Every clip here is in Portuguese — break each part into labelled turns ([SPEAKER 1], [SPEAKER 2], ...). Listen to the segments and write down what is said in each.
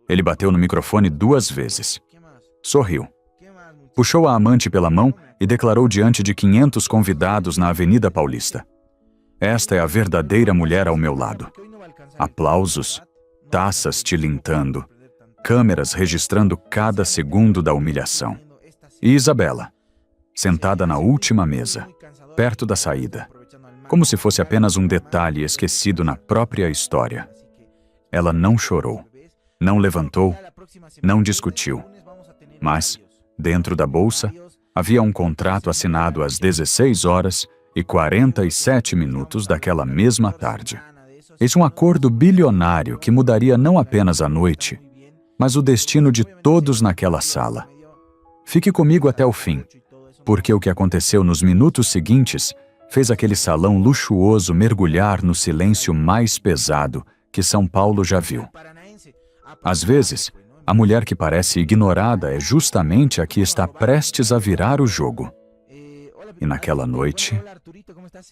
[SPEAKER 1] Ele bateu no microfone 2 vezes. Sorriu. Puxou a amante pela mão e declarou diante de 500 convidados na Avenida Paulista: "Esta é a verdadeira mulher ao meu lado." Aplausos, taças tilintando, câmeras registrando cada segundo da humilhação. E Isabela, sentada na última mesa, perto da saída, como se fosse apenas um detalhe esquecido na própria história. Ela não chorou, não levantou, não discutiu. Mas, dentro da bolsa, havia um contrato assinado às 16h47 daquela mesma tarde. Esse um acordo bilionário que mudaria não apenas a noite, mas o destino de todos naquela sala. Fique comigo até o fim, porque o que aconteceu nos minutos seguintes fez aquele salão luxuoso mergulhar no silêncio mais pesado que São Paulo já viu. Às vezes, a mulher que parece ignorada é justamente a que está prestes a virar o jogo. E naquela noite,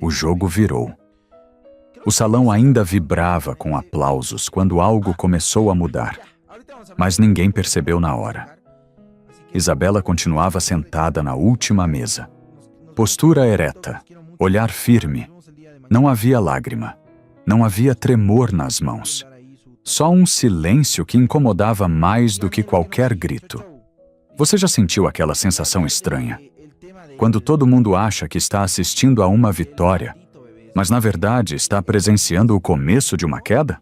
[SPEAKER 1] o jogo virou. O salão ainda vibrava com aplausos quando algo começou a mudar, mas ninguém percebeu na hora. Isabela continuava sentada na última mesa. Postura ereta, olhar firme. Não havia lágrima, não havia tremor nas mãos. Só um silêncio que incomodava mais do que qualquer grito. Você já sentiu aquela sensação estranha? Quando todo mundo acha que está assistindo a uma vitória, mas na verdade está presenciando o começo de uma queda?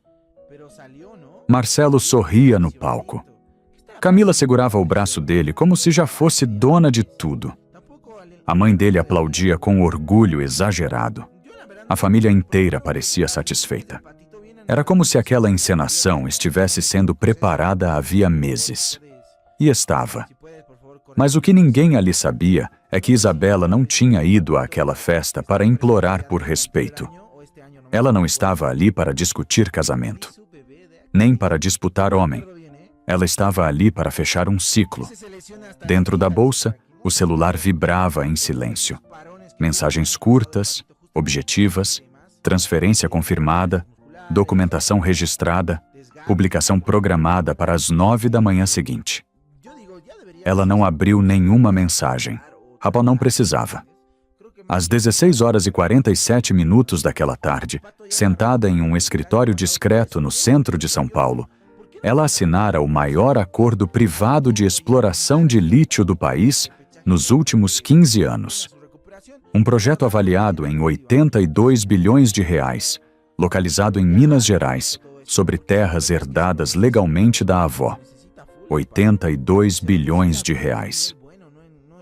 [SPEAKER 1] Marcelo sorria no palco. Camila segurava o braço dele como se já fosse dona de tudo. A mãe dele aplaudia com orgulho exagerado. A família inteira parecia satisfeita. Era como se aquela encenação estivesse sendo preparada havia meses. E estava. Mas o que ninguém ali sabia é que Isabela não tinha ido àquela festa para implorar por respeito. Ela não estava ali para discutir casamento, nem para disputar homem. Ela estava ali para fechar um ciclo. Dentro da bolsa, o celular vibrava em silêncio. Mensagens curtas, objetivas, transferência confirmada, documentação registrada, publicação programada para as 9 da manhã seguinte. Ela não abriu nenhuma mensagem. Rapaz, não precisava. Às 16h47 daquela tarde, sentada em um escritório discreto no centro de São Paulo, ela assinara o maior acordo privado de exploração de lítio do país nos últimos 15 anos. Um projeto avaliado em 82 bilhões de reais, localizado em Minas Gerais, sobre terras herdadas legalmente da avó. 82 bilhões de reais.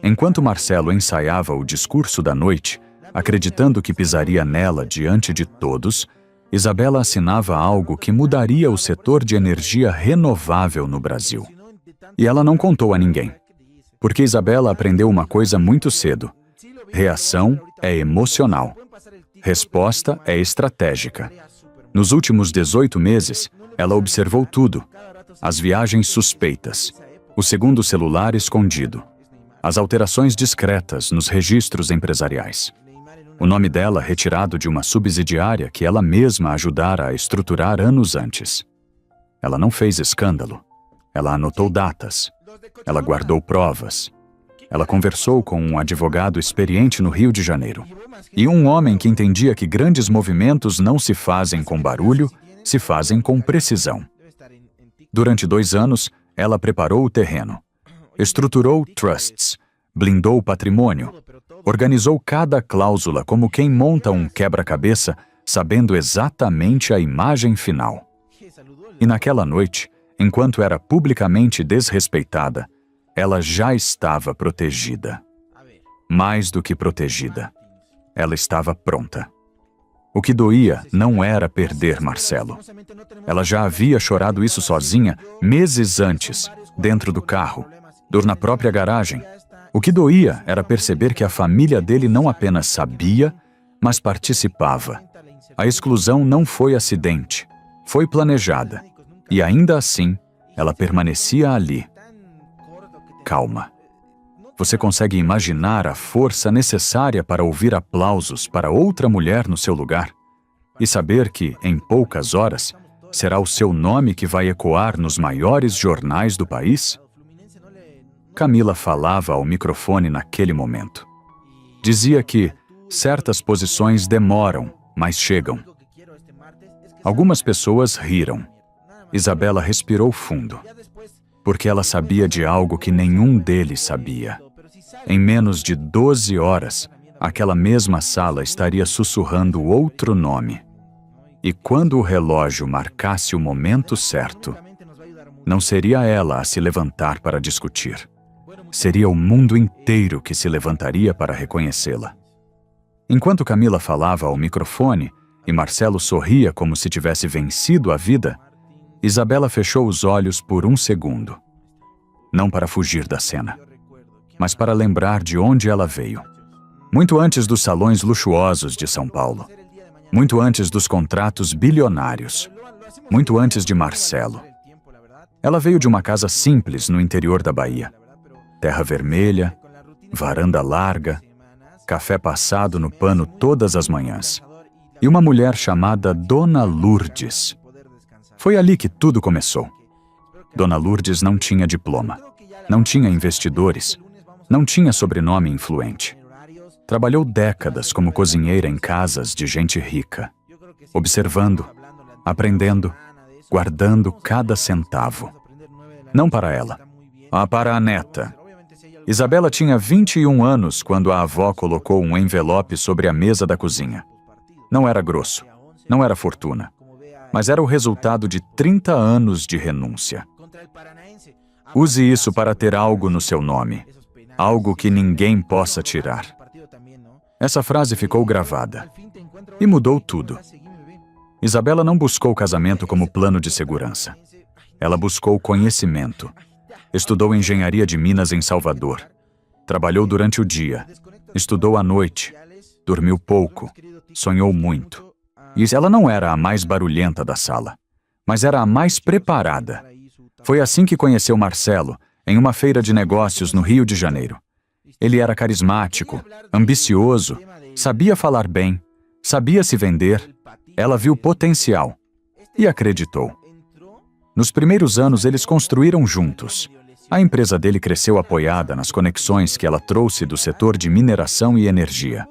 [SPEAKER 1] Enquanto Marcelo ensaiava o discurso da noite, acreditando que pisaria nela diante de todos, Isabela assinava algo que mudaria o setor de energia renovável no Brasil. E ela não contou a ninguém, porque Isabela aprendeu uma coisa muito cedo: reação é emocional, resposta é estratégica. Nos últimos 18 meses, ela observou tudo: as viagens suspeitas, o segundo celular escondido, as alterações discretas nos registros empresariais, o nome dela retirado de uma subsidiária que ela mesma ajudara a estruturar anos antes. Ela não fez escândalo. Ela anotou datas. Ela guardou provas. Ela conversou com um advogado experiente no Rio de Janeiro. E um homem que entendia que grandes movimentos não se fazem com barulho, se fazem com precisão. Durante 2 anos, ela preparou o terreno. Estruturou trusts. Blindou o patrimônio. Organizou cada cláusula como quem monta um quebra-cabeça, sabendo exatamente a imagem final. E naquela noite, enquanto era publicamente desrespeitada, ela já estava protegida. Mais do que protegida. Ela estava pronta. O que doía não era perder Marcelo. Ela já havia chorado isso sozinha meses antes, dentro do carro, dor na própria garagem. O que doía era perceber que a família dele não apenas sabia, mas participava. A exclusão não foi acidente, foi planejada. E ainda assim, ela permanecia ali. Calma. Você consegue imaginar a força necessária para ouvir aplausos para outra mulher no seu lugar? E saber que, em poucas horas, Será o seu nome que vai ecoar nos maiores jornais do país? Camila falava ao microfone naquele momento. Dizia que certas posições demoram, mas chegam. Algumas pessoas riram. Isabela respirou fundo, porque ela sabia de algo que nenhum deles sabia. Em menos de 12 horas, aquela mesma sala estaria sussurrando outro nome. E quando o relógio marcasse o momento certo, não seria ela a se levantar para discutir. Seria o mundo inteiro que se levantaria para reconhecê-la. Enquanto Camila falava ao microfone e Marcelo sorria como se tivesse vencido a vida, Isabela fechou os olhos por um segundo. Não para fugir da cena, mas para lembrar de onde ela veio. Muito antes dos salões luxuosos de São Paulo. Muito antes dos contratos bilionários. Muito antes de Marcelo. Ela veio de uma casa simples no interior da Bahia. Terra vermelha, varanda larga, café passado no pano todas as manhãs. E uma mulher chamada Dona Lourdes. Foi ali que tudo começou. Dona Lourdes não tinha diploma, não tinha investidores, não tinha sobrenome influente. Trabalhou décadas como cozinheira em casas de gente rica, observando, aprendendo, guardando cada centavo. Não para ela, mas para a neta. Isabela tinha 21 anos quando a avó colocou um envelope sobre a mesa da cozinha. Não era grosso, não era fortuna, mas era o resultado de 30 anos de renúncia. Use isso para ter algo no seu nome, algo que ninguém possa tirar. Essa frase ficou gravada e mudou tudo. Isabela não buscou o casamento como plano de segurança. Ela buscou conhecimento. Estudou engenharia de Minas em Salvador. Trabalhou durante o dia. Estudou à noite. Dormiu pouco. Sonhou muito. E ela não era a mais barulhenta da sala, mas era a mais preparada. Foi assim que conheceu Marcelo, em uma feira de negócios no Rio de Janeiro. Ele era carismático, ambicioso, sabia falar bem, sabia se vender. Ela viu potencial e acreditou. Nos primeiros anos, eles construíram juntos. A empresa dele cresceu apoiada nas conexões que ela trouxe do setor de mineração e energia.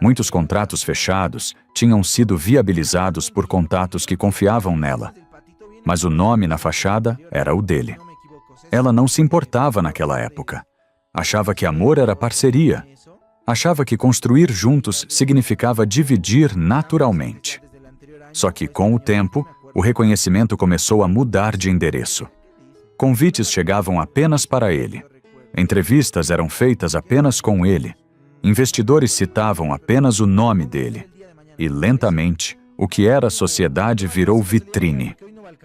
[SPEAKER 1] Muitos contratos fechados tinham sido viabilizados por contatos que confiavam nela. Mas o nome na fachada era o dele. Ela não se importava naquela época. Achava que amor era parceria. Achava que construir juntos significava dividir naturalmente. Só que, com o tempo, o reconhecimento começou a mudar de endereço. Convites chegavam apenas para ele. Entrevistas eram feitas apenas com ele. Investidores citavam apenas o nome dele. E, lentamente, o que era sociedade virou vitrine.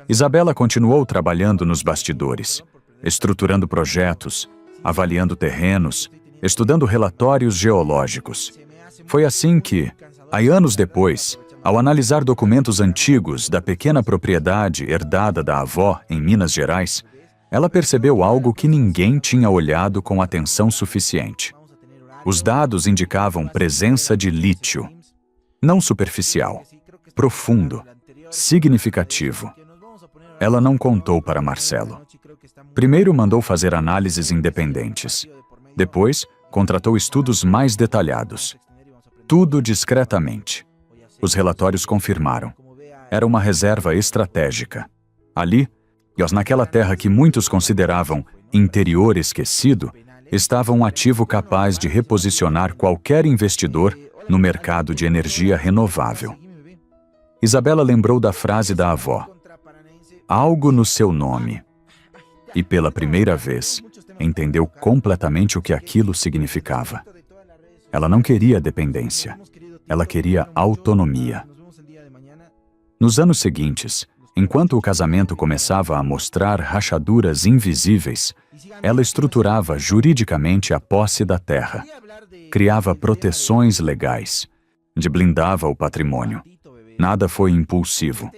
[SPEAKER 1] Isabela continuou trabalhando nos bastidores, estruturando projetos, avaliando terrenos, estudando relatórios geológicos. Foi assim que, anos depois, ao analisar documentos antigos da pequena propriedade herdada da avó em Minas Gerais, ela percebeu algo que ninguém tinha olhado com atenção suficiente. Os dados indicavam presença de lítio. Não superficial, profundo, significativo. Ela não contou para Marcelo. Primeiro mandou fazer análises independentes. Depois, contratou estudos mais detalhados. Tudo discretamente. Os relatórios confirmaram. Era uma reserva estratégica. Ali, naquela terra que muitos consideravam interior esquecido, estava um ativo capaz de reposicionar qualquer investidor no mercado de energia renovável. Isabela lembrou da frase da avó: algo no seu nome. E pela primeira vez, entendeu completamente o que aquilo significava. Ela não queria dependência. Ela queria autonomia. Nos anos seguintes, enquanto o casamento começava a mostrar rachaduras invisíveis, ela estruturava juridicamente a posse da terra. Criava proteções legais. Blindava o patrimônio. Nada foi impulsivo.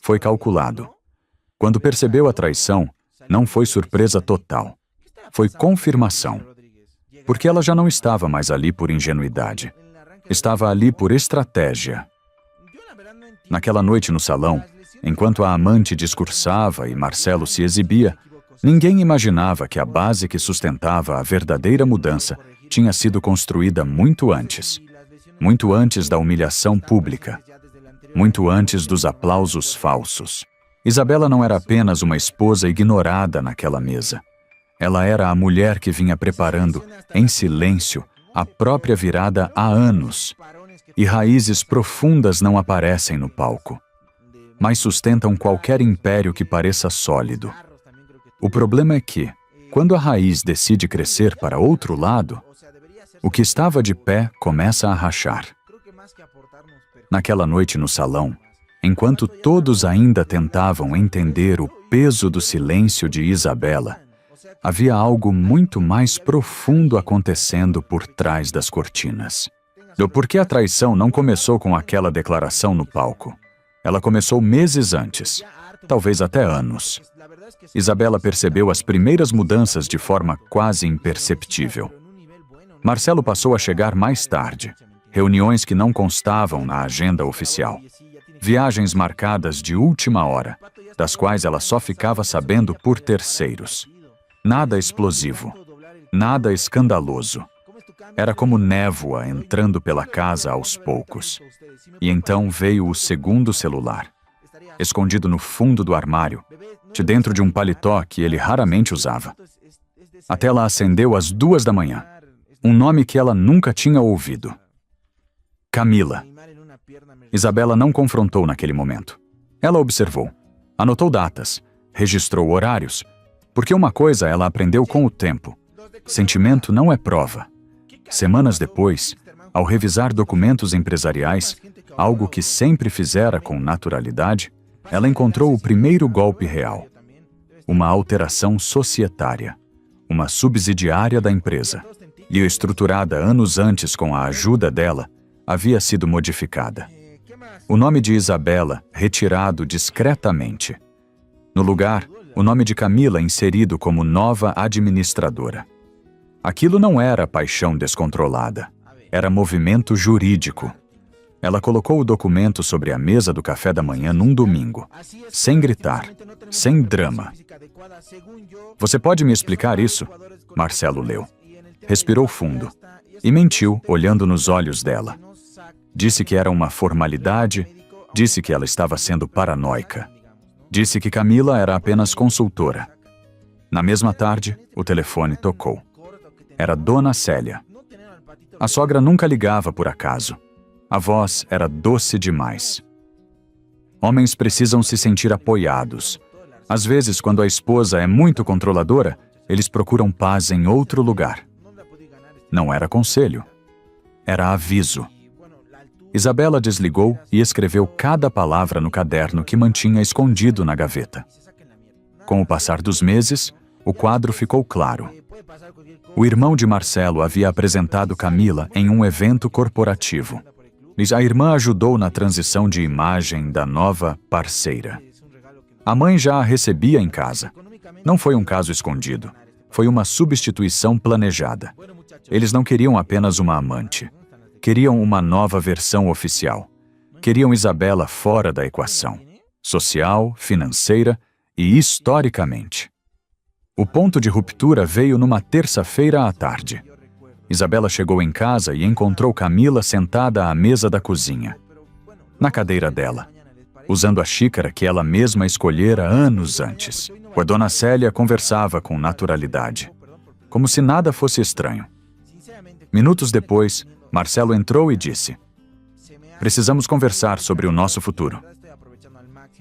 [SPEAKER 1] Foi calculado. Quando percebeu a traição, não foi surpresa total. Foi confirmação. Porque ela já não estava mais ali por ingenuidade. Estava ali por estratégia. Naquela noite no salão, Enquanto a amante discursava e Marcelo se exibia, ninguém imaginava que a base que sustentava a verdadeira mudança tinha sido construída muito antes da humilhação pública, muito antes dos aplausos falsos. Isabela não era apenas uma esposa ignorada naquela mesa. Ela era a mulher que vinha preparando, em silêncio, a própria virada há anos. E raízes profundas não aparecem no palco, mas sustentam qualquer império que pareça sólido. O problema é que, quando a raiz decide crescer para outro lado, o que estava de pé começa a rachar. Naquela noite no salão, enquanto todos ainda tentavam entender o peso do silêncio de Isabela, havia algo muito mais profundo acontecendo por trás das cortinas. Do porquê a traição não começou com aquela declaração no palco. Ela começou meses antes, talvez até anos. Isabela percebeu as primeiras mudanças de forma quase imperceptível. Marcelo passou a chegar mais tarde, reuniões que não constavam na agenda oficial, viagens marcadas de última hora, das quais ela só ficava sabendo por terceiros. Nada explosivo, nada escandaloso. Era como névoa entrando pela casa aos poucos. E então veio o segundo celular, escondido no fundo do armário, de dentro de um paletó que ele raramente usava. A tela acendeu às 2 da manhã. Um nome que ela nunca tinha ouvido. Camila. Isabela não confrontou naquele momento. Ela observou, anotou datas, registrou horários, porque uma coisa ela aprendeu com o tempo. Sentimento não é prova. Semanas depois, ao revisar documentos empresariais, algo que sempre fizera com naturalidade, ela encontrou o primeiro golpe real. Uma alteração societária, uma subsidiária da empresa, e estruturada anos antes com a ajuda dela, havia sido modificada. O nome de Isabela retirado discretamente. No lugar, o nome de Camila inserido como nova administradora. Aquilo não era paixão descontrolada, era movimento jurídico. Ela colocou o documento sobre a mesa do café da manhã num domingo, sem gritar, sem drama. Você pode me explicar isso? Marcelo leu. Respirou fundo e mentiu, olhando nos olhos dela. Disse que era uma formalidade, disse que ela estava sendo paranoica. Disse que Camila era apenas consultora. Na mesma tarde, o telefone tocou. Era Dona Célia. A sogra nunca ligava por acaso. A voz era doce demais. Homens precisam se sentir apoiados. Às vezes, quando a esposa é muito controladora, eles procuram paz em outro lugar. Não era conselho. Era aviso. Isabela desligou e escreveu cada palavra no caderno que mantinha escondido na gaveta. Com o passar dos meses, o quadro ficou claro. O irmão de Marcelo havia apresentado Camila em um evento corporativo. A irmã ajudou na transição de imagem da nova parceira. A mãe já a recebia em casa. Não foi um caso escondido. Foi uma substituição planejada. Eles não queriam apenas uma amante. Queriam uma nova versão oficial. Queriam Isabela fora da equação. Social, financeira e historicamente. O ponto de ruptura veio numa terça-feira à tarde. Isabela chegou em casa e encontrou Camila sentada à mesa da cozinha. Na cadeira dela, usando a xícara que ela mesma escolhera anos antes. A Dona Célia conversava com naturalidade, como se nada fosse estranho. Minutos depois, Marcelo entrou e disse: "Precisamos conversar sobre o nosso futuro."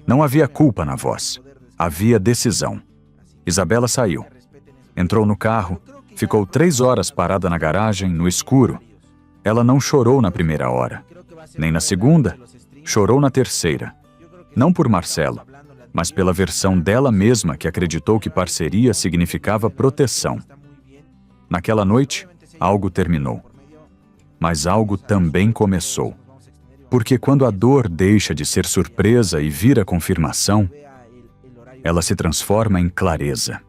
[SPEAKER 1] Não havia culpa na voz. Havia decisão. Isabela saiu. Entrou no carro, ficou 3 horas parada na garagem, no escuro. Ela não chorou na primeira hora, nem na segunda, chorou na terceira. Não por Marcelo, mas pela versão dela mesma que acreditou que parceria significava proteção. Naquela noite, algo terminou. Mas algo também começou. Porque quando a dor deixa de ser surpresa e vira confirmação, ela se transforma em clareza.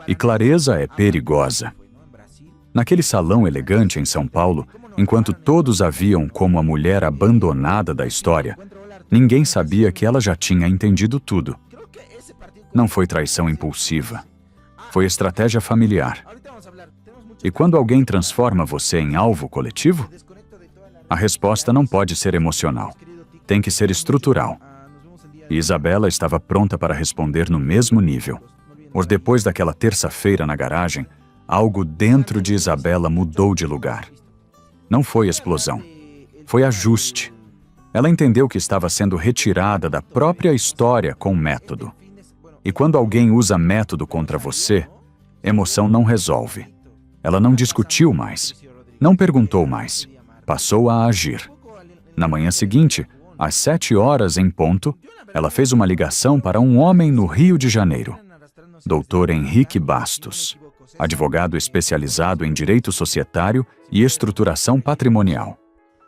[SPEAKER 1] E clareza é perigosa. Naquele salão elegante em São Paulo, enquanto todos a viam como a mulher abandonada da história, Ninguém sabia que ela já tinha entendido tudo. Não foi traição impulsiva. Foi estratégia familiar. E quando alguém transforma você em alvo coletivo, a resposta não pode ser emocional. Tem que ser estrutural. E Isabela estava pronta para responder no mesmo nível. Mas depois daquela terça-feira na garagem, algo dentro de Isabela mudou de lugar. Não foi explosão. Foi ajuste. Ela entendeu que estava sendo retirada da própria história com método. E quando alguém usa método contra você, emoção não resolve. Ela não discutiu mais. Não perguntou mais. Passou a agir. Na manhã seguinte, às 7 horas em ponto, ela fez uma ligação para um homem no Rio de Janeiro. Dr. Henrique Bastos, advogado especializado em direito societário e estruturação patrimonial.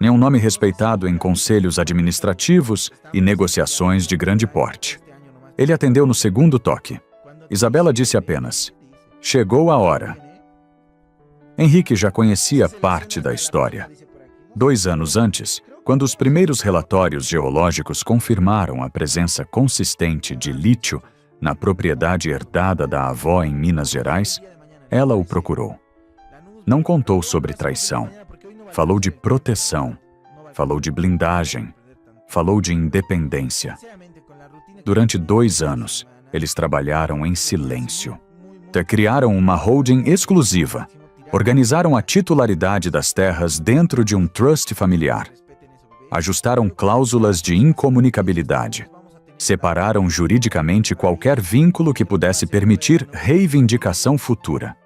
[SPEAKER 1] É um nome respeitado em conselhos administrativos e negociações de grande porte. Ele atendeu no segundo toque. Isabela disse apenas: "Chegou a hora." Henrique já conhecia parte da história. 2 anos antes, quando os primeiros relatórios geológicos confirmaram a presença consistente de lítio na propriedade herdada da avó em Minas Gerais, ela o procurou. Não contou sobre traição. Falou de proteção. Falou de blindagem. Falou de independência. Durante 2 anos, eles trabalharam em silêncio. Criaram uma holding exclusiva. Organizaram a titularidade das terras dentro de um trust familiar. Ajustaram cláusulas de incomunicabilidade. Separaram juridicamente qualquer vínculo que pudesse permitir reivindicação futura.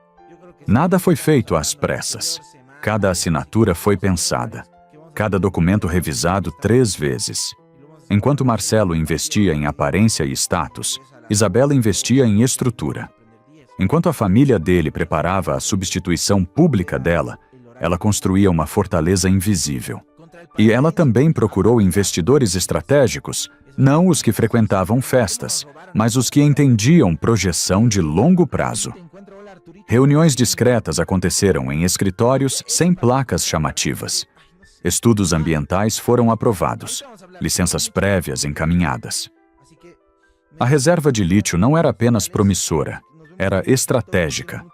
[SPEAKER 1] Nada foi feito às pressas. Cada assinatura foi pensada. Cada documento revisado 3 vezes. Enquanto Marcelo investia em aparência e status, Isabela investia em estrutura. Enquanto a família dele preparava a substituição pública dela, ela construía uma fortaleza invisível. E ela também procurou investidores estratégicos, não os que frequentavam festas, mas os que entendiam projeção de longo prazo. Reuniões discretas aconteceram em escritórios sem placas chamativas. Estudos ambientais foram aprovados, licenças prévias encaminhadas. A reserva de lítio não era apenas promissora, era estratégica.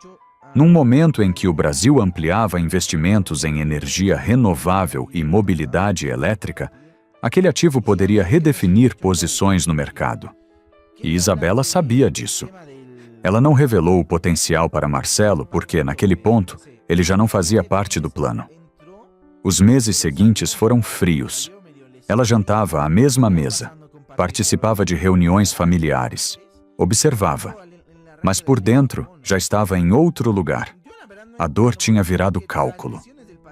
[SPEAKER 1] Num momento em que o Brasil ampliava investimentos em energia renovável e mobilidade elétrica, aquele ativo poderia redefinir posições no mercado. E Isabela sabia disso. Ela não revelou o potencial para Marcelo porque, naquele ponto, ele já não fazia parte do plano. Os meses seguintes foram frios. Ela jantava à mesma mesa, participava de reuniões familiares, observava. Mas por dentro, já estava em outro lugar. A dor tinha virado cálculo.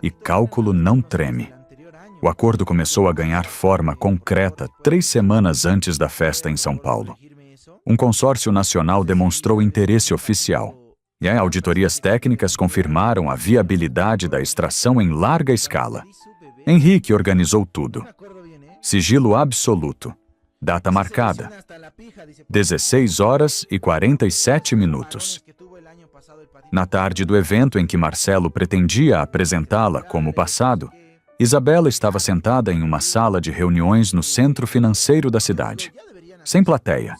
[SPEAKER 1] E cálculo não treme. O acordo começou a ganhar forma concreta 3 semanas antes da festa em São Paulo. Um consórcio nacional demonstrou interesse oficial. E auditorias técnicas confirmaram a viabilidade da extração em larga escala. Henrique organizou tudo. Sigilo absoluto. Data marcada. 16 horas e 47 minutos. Na tarde do evento em que Marcelo pretendia apresentá-la como passado, Isabela estava sentada em uma sala de reuniões no centro financeiro da cidade. Sem plateia.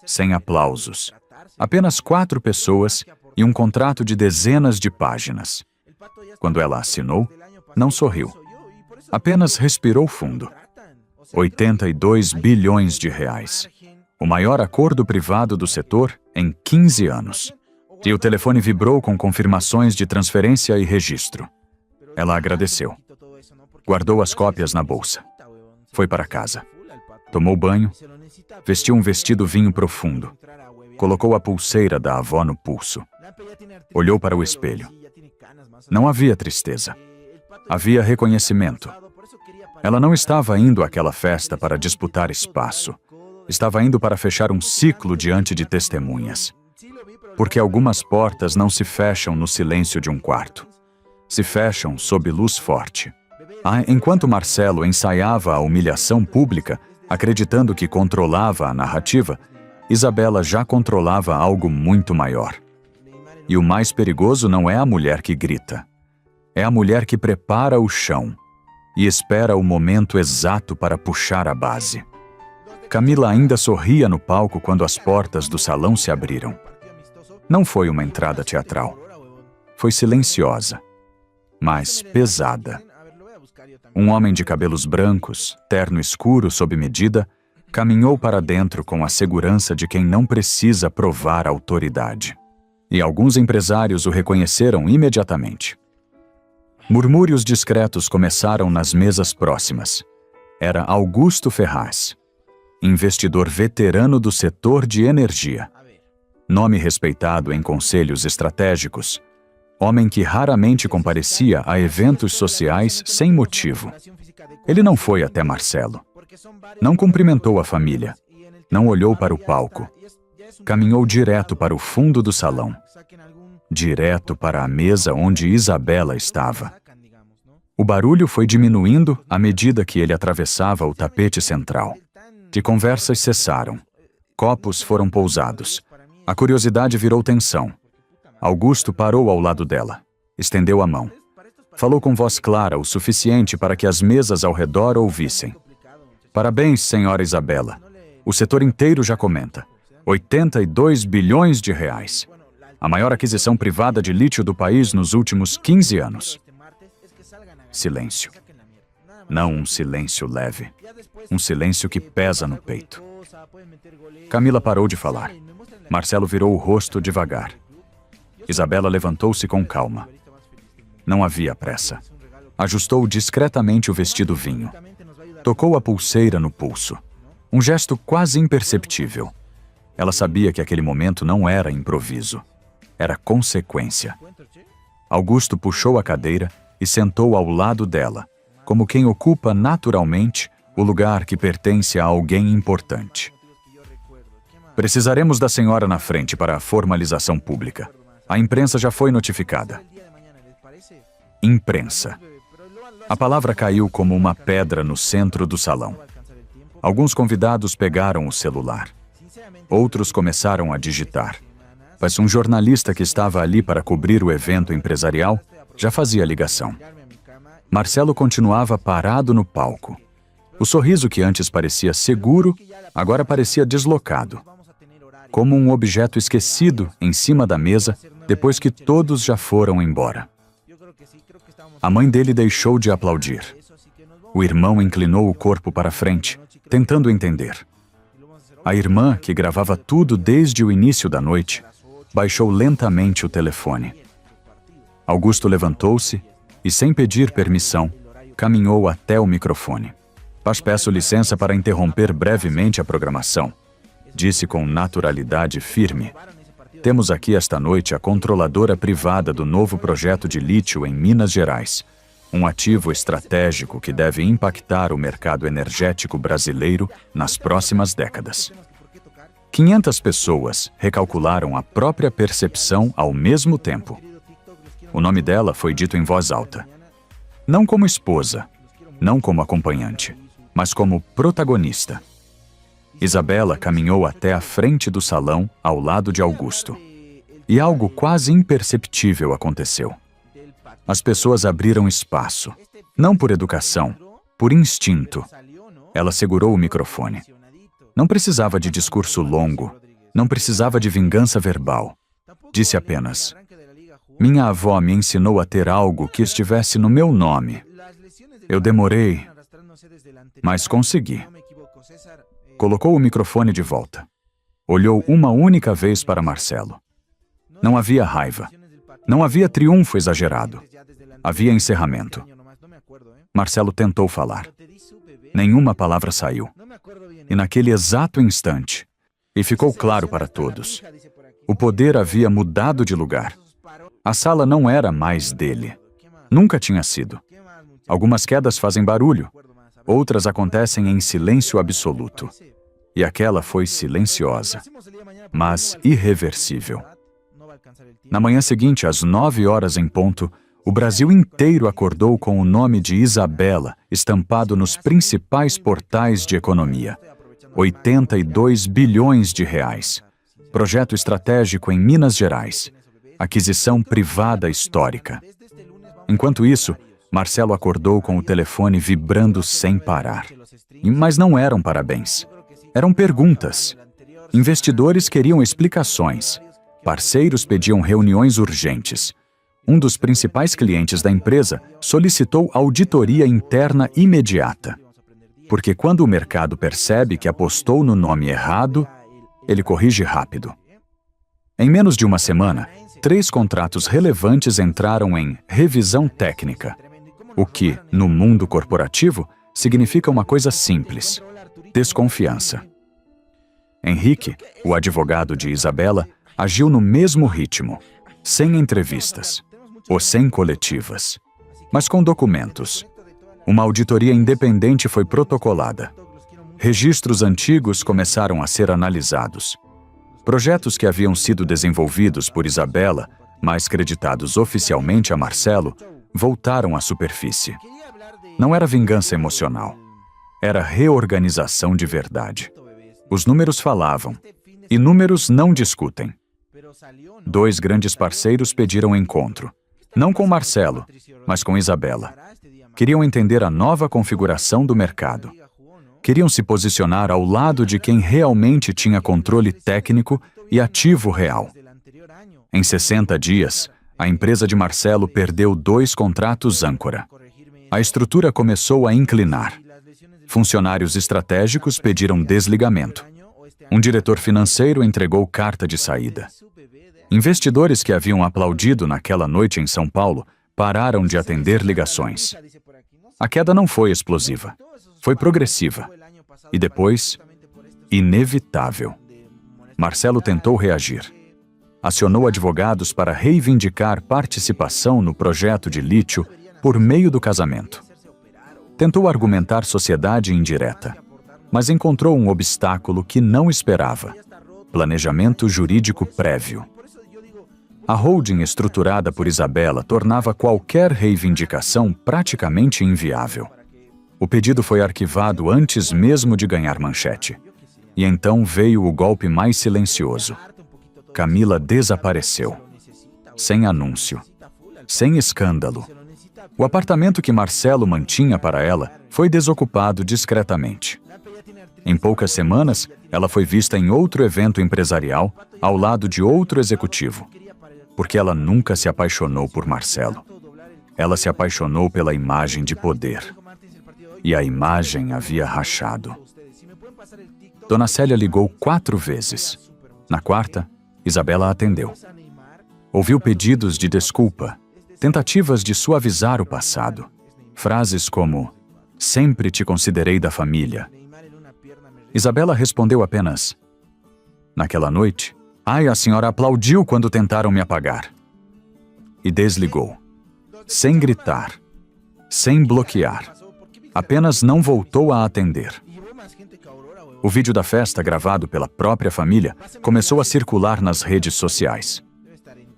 [SPEAKER 1] Sem aplausos. Apenas 4 pessoas e um contrato de dezenas de páginas. Quando ela assinou, não sorriu. Apenas respirou fundo. 82 bilhões de reais. O maior acordo privado do setor em 15 anos. E o telefone vibrou com confirmações de transferência e registro. Ela agradeceu. Guardou as cópias na bolsa. Foi para casa. Tomou banho. Vestiu um vestido vinho profundo. Colocou a pulseira da avó no pulso. Olhou para o espelho. Não havia tristeza. Havia reconhecimento. Ela não estava indo àquela festa para disputar espaço. Estava indo para fechar um ciclo diante de testemunhas. Porque algumas portas não se fecham no silêncio de um quarto. Se fecham sob luz forte. Enquanto Marcelo ensaiava a humilhação pública, acreditando que controlava a narrativa, Isabela já controlava algo muito maior. E o mais perigoso não é a mulher que grita. É a mulher que prepara o chão. e espera o momento exato para puxar a base. Camila ainda sorria no palco quando as portas do salão se abriram. Não foi uma entrada teatral. Foi silenciosa, mas pesada. Um homem de cabelos brancos, terno escuro sob medida, caminhou para dentro com a segurança de quem não precisa provar autoridade. E alguns empresários o reconheceram imediatamente. Murmúrios discretos começaram nas mesas próximas. Era Augusto Ferraz, investidor veterano do setor de energia. Nome respeitado em conselhos estratégicos, homem que raramente comparecia a eventos sociais sem motivo. Ele não foi até Marcelo. Não cumprimentou a família. Não olhou para o palco. Caminhou direto para o fundo do salão. Direto para a mesa onde Isabela estava. O barulho foi diminuindo à medida que ele atravessava o tapete central. De conversas cessaram. Copos foram pousados. A curiosidade virou tensão. Augusto parou ao lado dela. Estendeu a mão. Falou com voz clara o suficiente para que as mesas ao redor ouvissem. Parabéns, senhora Isabela. O setor inteiro já comenta. 82 bilhões de reais. A maior aquisição privada de lítio do país nos últimos 15 anos. Silêncio. Não um silêncio leve. Um silêncio que pesa no peito. Camila parou de falar. Marcelo virou o rosto devagar. Isabela levantou-se com calma. Não havia pressa. Ajustou discretamente o vestido vinho. Tocou a pulseira no pulso. Um gesto quase imperceptível. Ela sabia que aquele momento não era improviso. Era consequência. Augusto puxou a cadeira e sentou ao lado dela, como quem ocupa naturalmente o lugar que pertence a alguém importante. Precisaremos da senhora na frente para a formalização pública. A imprensa já foi notificada. Imprensa. A palavra caiu como uma pedra no centro do salão. Alguns convidados pegaram o celular. Outros começaram a digitar. Mas um jornalista que estava ali para cobrir o evento empresarial já fazia ligação. Marcelo continuava parado no palco. O sorriso que antes parecia seguro, agora parecia deslocado. Como um objeto esquecido em cima da mesa, depois que todos já foram embora. A mãe dele deixou de aplaudir. O irmão inclinou o corpo para frente, tentando entender. A irmã, que gravava tudo desde o início da noite, baixou lentamente o telefone. Augusto levantou-se e, sem pedir permissão, caminhou até o microfone. Peço licença para interromper brevemente a programação, disse com naturalidade firme. Temos aqui esta noite a controladora privada do novo projeto de lítio em Minas Gerais, um ativo estratégico que deve impactar o mercado energético brasileiro nas próximas décadas. 500 pessoas recalcularam a própria percepção ao mesmo tempo. O nome dela foi dito em voz alta. Não como esposa, não como acompanhante, mas como protagonista. Isabela caminhou até a frente do salão, ao lado de Augusto. E algo quase imperceptível aconteceu. As pessoas abriram espaço, não por educação, por instinto. Ela segurou o microfone. Não precisava de discurso longo, não precisava de vingança verbal. Disse apenas: minha avó me ensinou a ter algo que estivesse no meu nome. Eu demorei, mas consegui. Colocou o microfone de volta. Olhou uma única vez para Marcelo. Não havia raiva. Não havia triunfo exagerado. Havia encerramento. Marcelo tentou falar. Nenhuma palavra saiu. E naquele exato instante, e ficou claro para todos, o poder havia mudado de lugar. A sala não era mais dele. Nunca tinha sido. Algumas quedas fazem barulho. Outras acontecem em silêncio absoluto. E aquela foi silenciosa, mas irreversível. Na manhã seguinte, às 9 horas em ponto, o Brasil inteiro acordou com o nome de Isabela estampado nos principais portais de economia. 82 bilhões de reais. Projeto estratégico em Minas Gerais. Aquisição privada histórica. Enquanto isso, Marcelo acordou com o telefone vibrando sem parar. Mas não eram parabéns. Eram perguntas. Investidores queriam explicações. Parceiros pediam reuniões urgentes. Um dos principais clientes da empresa solicitou auditoria interna imediata. Porque quando o mercado percebe que apostou no nome errado, ele corrige rápido. Em menos de uma semana, 3 contratos relevantes entraram em revisão técnica, o que, no mundo corporativo, significa uma coisa simples: desconfiança. Henrique, o advogado de Isabela, agiu no mesmo ritmo, sem entrevistas, ou sem coletivas, mas com documentos. Uma auditoria independente foi protocolada. Registros antigos começaram a ser analisados. Projetos que haviam sido desenvolvidos por Isabela, mas creditados oficialmente a Marcelo, voltaram à superfície. Não era vingança emocional. Era reorganização de verdade. Os números falavam, e números não discutem. 2 grandes parceiros pediram encontro, não com Marcelo, mas com Isabela. Queriam entender a nova configuração do mercado. Queriam se posicionar ao lado de quem realmente tinha controle técnico e ativo real. Em 60 dias, a empresa de Marcelo perdeu 2 contratos âncora. A estrutura começou a inclinar. Funcionários estratégicos pediram desligamento. Um diretor financeiro entregou carta de saída. Investidores que haviam aplaudido naquela noite em São Paulo pararam de atender ligações. A queda não foi explosiva. Foi progressiva. E depois, inevitável. Marcelo tentou reagir. Acionou advogados para reivindicar participação no projeto de lítio por meio do casamento. Tentou argumentar sociedade indireta, mas encontrou um obstáculo que não esperava: planejamento jurídico prévio. A holding estruturada por Isabela tornava qualquer reivindicação praticamente inviável. O pedido foi arquivado antes mesmo de ganhar manchete. E então veio o golpe mais silencioso. Camila desapareceu. Sem anúncio. Sem escândalo. O apartamento que Marcelo mantinha para ela foi desocupado discretamente. Em poucas semanas, ela foi vista em outro evento empresarial, ao lado de outro executivo. Porque ela nunca se apaixonou por Marcelo. Ela se apaixonou pela imagem de poder. E a imagem havia rachado. Dona Célia ligou 4 vezes. Na quarta, Isabela atendeu. Ouviu pedidos de desculpa, tentativas de suavizar o passado. Frases como: "Sempre te considerei da família." Isabela respondeu apenas: "Naquela noite, a senhora aplaudiu quando tentaram me apagar." E desligou. Sem gritar. Sem bloquear. Apenas não voltou a atender. O vídeo da festa, gravado pela própria família, começou a circular nas redes sociais.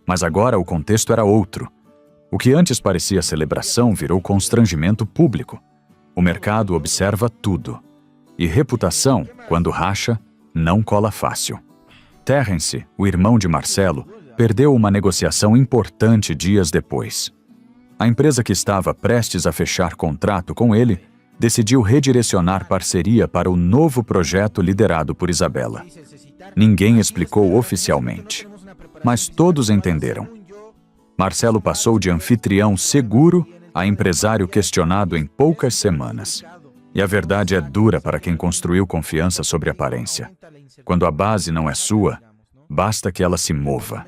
[SPEAKER 1] Mas agora o contexto era outro. O que antes parecia celebração virou constrangimento público. O mercado observa tudo. E reputação, quando racha, não cola fácil. Terrence, o irmão de Marcelo, perdeu uma negociação importante dias depois. A empresa que estava prestes a fechar contrato com ele decidiu redirecionar parceria para o novo projeto liderado por Isabela. Ninguém explicou oficialmente, mas todos entenderam. Marcelo passou de anfitrião seguro a empresário questionado em poucas semanas. E a verdade é dura para quem construiu confiança sobre aparência. Quando a base não é sua, basta que ela se mova.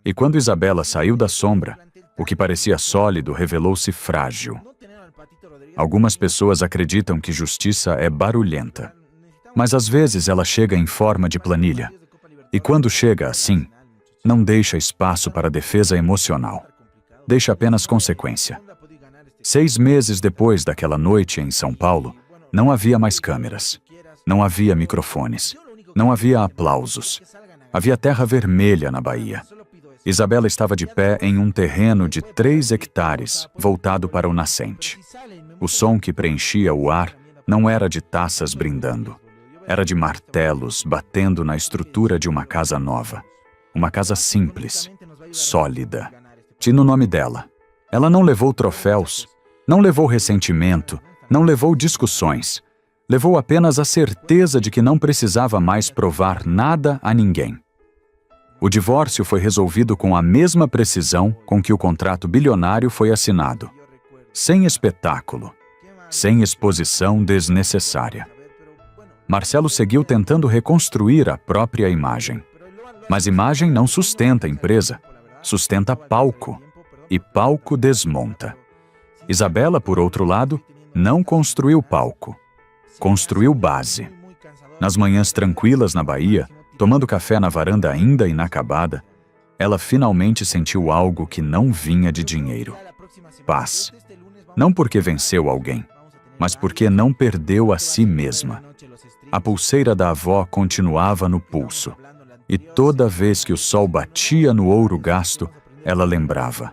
[SPEAKER 1] E quando Isabela saiu da sombra, o que parecia sólido revelou-se frágil. Algumas pessoas acreditam que justiça é barulhenta. Mas às vezes ela chega em forma de planilha. E quando chega assim, não deixa espaço para defesa emocional. Deixa apenas consequência. 6 meses depois daquela noite em São Paulo, não havia mais câmeras. Não havia microfones. Não havia aplausos. Havia terra vermelha na Bahia. Isabela estava de pé em um terreno de 3 hectares, voltado para o nascente. O som que preenchia o ar não era de taças brindando. Era de martelos batendo na estrutura de uma casa nova. Uma casa simples, sólida. Tinha o nome dela, Ela não levou troféus, não levou ressentimento, não levou discussões. Levou apenas a certeza de que não precisava mais provar nada a ninguém. O divórcio foi resolvido com a mesma precisão com que o contrato bilionário foi assinado. Sem espetáculo, sem exposição desnecessária. Marcelo seguiu tentando reconstruir a própria imagem. Mas imagem não sustenta empresa, sustenta palco. E palco desmonta. Isabela, por outro lado, não construiu palco. Construiu base. Nas manhãs tranquilas na Bahia, tomando café na varanda ainda inacabada, ela finalmente sentiu algo que não vinha de dinheiro. Paz. Não porque venceu alguém, mas porque não perdeu a si mesma. A pulseira da avó continuava no pulso. E toda vez que o sol batia no ouro gasto, ela lembrava.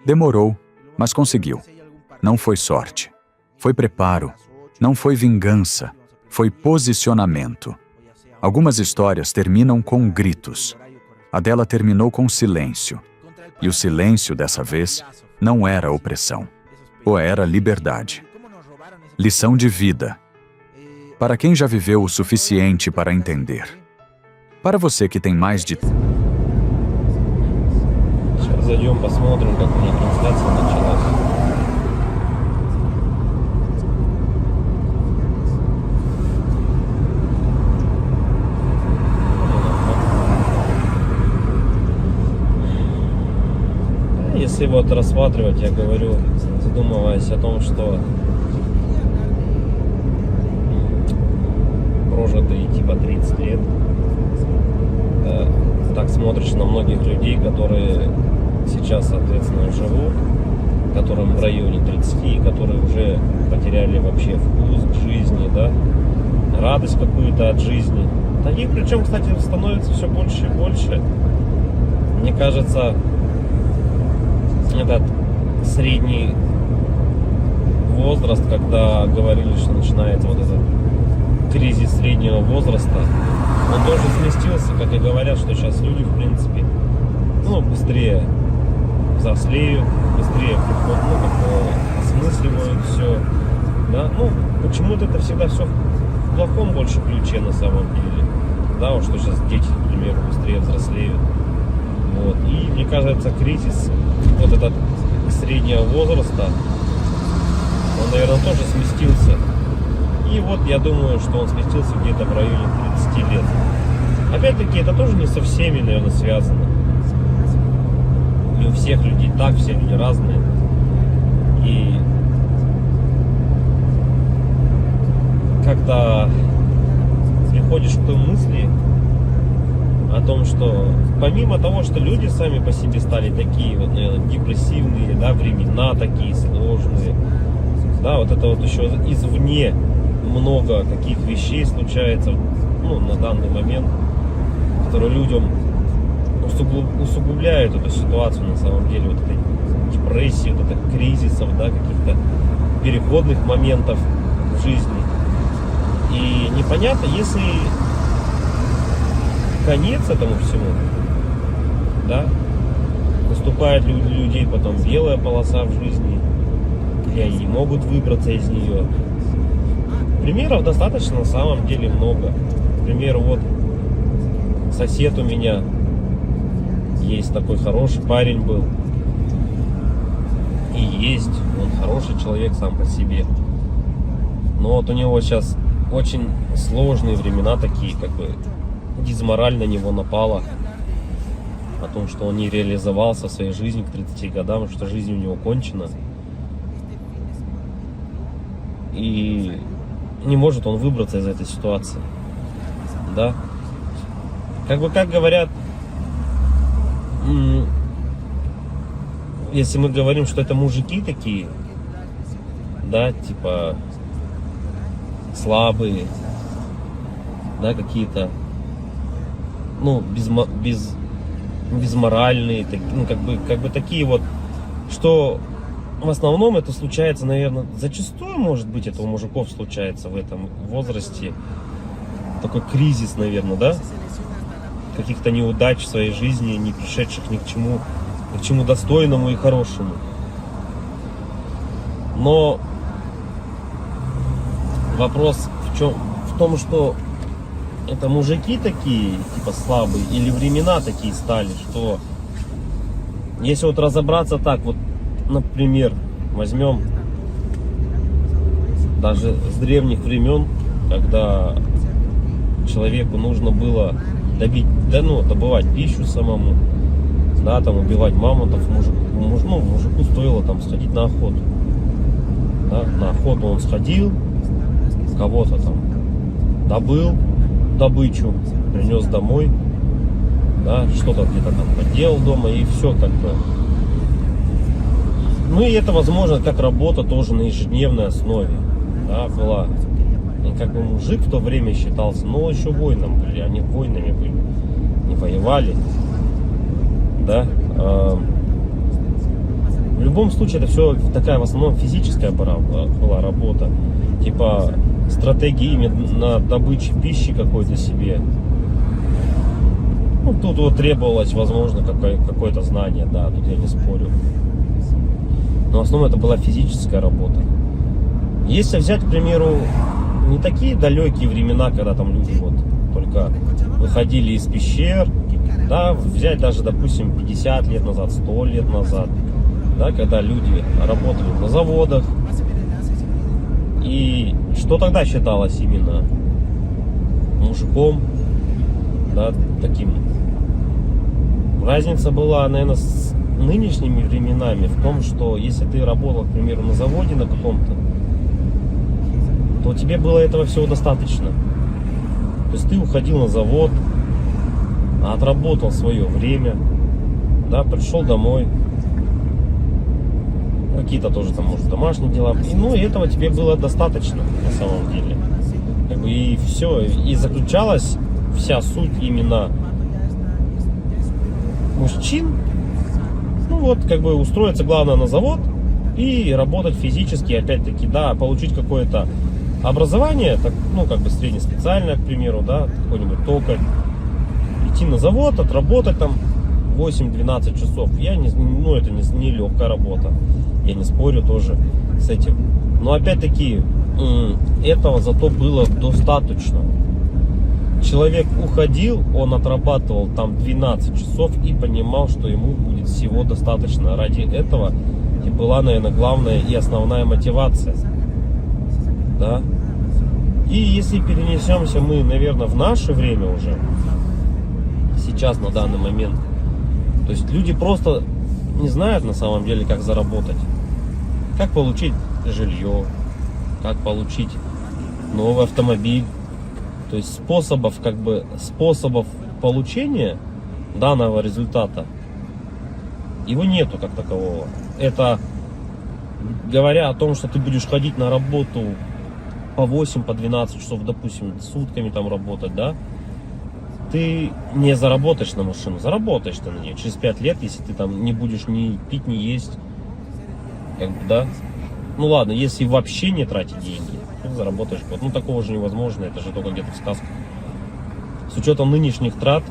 [SPEAKER 1] Demorou, mas conseguiu. Não foi sorte. Foi preparo. Não foi vingança. Foi posicionamento. Algumas histórias terminam com gritos. A dela terminou com silêncio. E o silêncio, dessa vez, não era opressão. Ou era liberdade. Lição de vida. Para quem já viveu o suficiente para entender. Para você que tem mais de...
[SPEAKER 2] Сейчас зайдем, посмотрим, как у них трансляция началась. Если вот рассматривать, я говорю, задумываясь о том, что прожитые типа 30 лет, так смотришь на многих людей, которые сейчас, соответственно, живут, которым в районе 30, которые уже потеряли вообще вкус к жизни, да, радость какую-то от жизни. Таких, причем, кстати, становится все больше и больше. Мне кажется, этот средний возраст, когда говорили, что начинается вот этот кризис среднего возраста, он тоже сместился, как и говорят, что сейчас люди, в принципе, ну, быстрее взрослеют, быстрее осмысливают все, да, ну, почему-то это всегда все в плохом больше ключе на самом деле, да, вот что сейчас дети, к примеру, быстрее взрослеют, вот, и мне кажется, кризис вот этот среднего возраста, он, наверное, тоже сместился. И вот я думаю, что он сместился где-то в районе 30 лет. Опять-таки, это тоже не со всеми, наверное, связано. Не у всех людей так, все люди разные. И когда приходишь к той мысли о том, что помимо того, что люди сами по себе стали такие вот, наверное, депрессивные, да, времена такие сложные, да, вот это вот еще извне много каких вещей случается, ну, на данный момент, которые людям усугубляют эту ситуацию на самом деле, вот этой депрессии, вот этих кризисов, да, каких-то переходных моментов в жизни. И непонятно, если конец этому всему, да, наступает у людей потом белая полоса в жизни, и они не могут выбраться из нее. Примеров достаточно на самом деле много. К примеру, вот сосед у меня есть такой хороший парень был. И есть, он хороший человек сам по себе. Но вот у него сейчас очень сложные времена такие, как бы дизмораль на него напала. О том, что он не реализовался в своей жизни к 30 годам, что жизнь у него кончена. И не может он выбраться из этой ситуации. Да? Как бы, как говорят, если мы говорим, что это мужики такие, да, типа слабые, да, какие-то, ну, безморальные, ну, как бы такие вот, что в основном это случается, наверное, зачастую, может быть, это у мужиков случается в этом возрасте, такой кризис, наверное, да, каких-то неудач в своей жизни, не пришедших ни к чему достойному и хорошему. Но вопрос в том, что это мужики такие, типа слабые, или времена такие стали, что если вот разобраться так, вот, например, возьмем даже с древних времен, когда человеку нужно было добывать пищу самому, да, там убивать мамонтов, мужику стоило там сходить на охоту. Да, на охоту он сходил, кого-то там добыл добычу, принес домой, да, что-то где-то там поделал дома, и все как бы. Ну и это возможно как работа тоже на ежедневной основе, да, была. И как бы мужик в то время считался, но еще воином были, они воинами были, не воевали, да. В любом случае это все такая в основном физическая была работа, типа стратегии именно добычи пищи какой-то себе. Ну, тут вот требовалось, возможно, какое-то знание, да, тут я не спорю. Но в основном это была физическая работа. Если взять, к примеру, не такие далекие времена, когда там люди вот только выходили из пещер, да, взять даже, допустим, 50 лет назад, 100 лет назад, да, когда люди работали на заводах, и что тогда считалось именно мужиком, да, таким. Разница была, наверное, с нынешними временами в том, что если ты работал, к примеру, на заводе на каком-то, то тебе было этого всего достаточно. То есть ты уходил на завод, отработал свое время, да, пришел домой, какие-то тоже там, может, домашние дела, и этого тебе было достаточно на самом деле. Как бы и все, и заключалась вся суть именно мужчин. Ну вот, как бы устроиться главное на завод и работать физически, опять-таки, да, получить какое-то образование, так, ну, как бы среднеспециальное, к примеру, да, какой-нибудь токарь, идти на завод, отработать там 8-12 часов. Это не легкая работа, я не спорю тоже с этим. Но опять-таки, этого зато было достаточно. Человек уходил, он отрабатывал там 12 часов и понимал, что ему будет всего достаточно. Ради этого и была, наверное, главная и основная мотивация. Да? И если перенесемся мы, наверное, в наше время уже, сейчас, на данный момент, то есть люди просто не знают на самом деле, как заработать, как получить жилье, как получить новый автомобиль. То есть способов получения данного результата его нету как такового. Это говоря о том, что ты будешь ходить на работу по 8, по 12 часов, допустим, сутками там работать, да, ты не заработаешь на машину, заработаешь ты на нее через 5 лет, если ты там не будешь ни пить, ни есть, как бы, да. Ну ладно, если вообще не тратить деньги, ты заработаешь год. Ну такого же невозможно, это же только где-то в сказках. С учетом нынешних трат,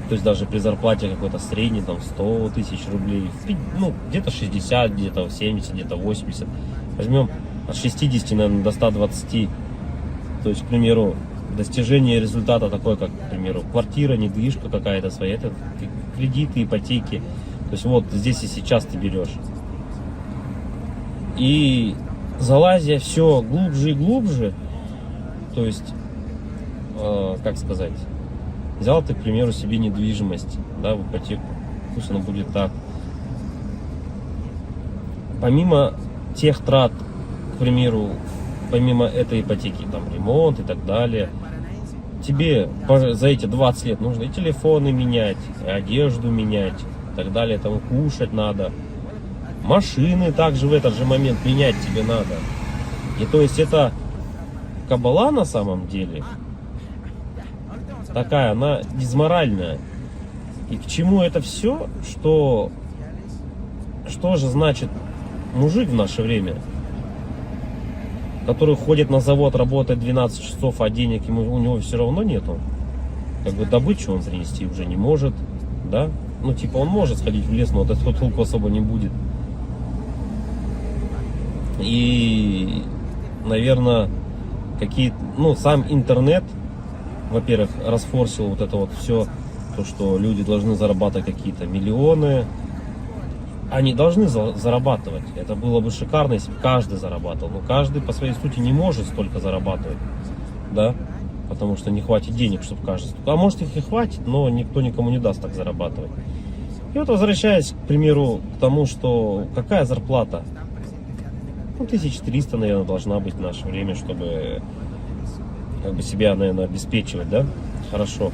[SPEAKER 2] то есть даже при зарплате какой-то средней, там 100 тысяч рублей, ну где-то 60, где-то 70, где-то 80. Возьмем от 60, наверное, до 120. То есть, к примеру, достижение результата такой, как, к примеру, квартира, недвижка какая-то своя, это кредиты, ипотеки. То есть вот здесь и сейчас ты берешь. И залазя все глубже и глубже, то есть, как сказать, взял ты, к примеру, себе недвижимость, да, в ипотеку, пусть она будет так. Помимо тех трат, к примеру, помимо этой ипотеки, там, ремонт и так далее, тебе за эти 20 лет нужно и телефоны менять, и одежду менять, и так далее, там, кушать надо. Машины также в этот же момент менять тебе надо. И то есть это кабала на самом деле такая, она дизморальная. И к чему это все? Что же значит мужик в наше время, который ходит на завод, работает 12 часов, а денег у него все равно нету? Как бы добычу он принести уже не может, да? Ну типа он может сходить в лес, но от этого толку особо не будет. И, наверное, сам интернет, во-первых, расфорсил вот это вот все, то, что люди должны зарабатывать какие-то миллионы. Они должны зарабатывать. Это было бы шикарно, если бы каждый зарабатывал. Но каждый по своей сути не может столько зарабатывать, да, потому что не хватит денег, чтобы каждый. А может их и хватит, но никто никому не даст так зарабатывать. И вот возвращаясь, к примеру, к тому, что какая зарплата? 1300, наверное, должна быть в наше время, чтобы как бы себя, наверное, обеспечивать, да, хорошо,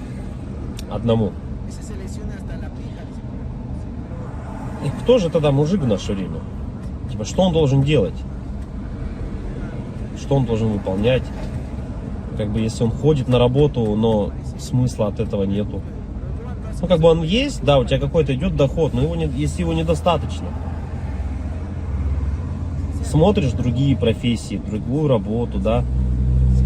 [SPEAKER 2] одному. И кто же тогда мужик в наше время? Типа, что он должен делать? Что он должен выполнять? Как бы, если он ходит на работу, но смысла от этого нету. Ну, как бы он есть, да, у тебя какой-то идет доход, но если его недостаточно. Смотришь другие профессии, другую работу, да,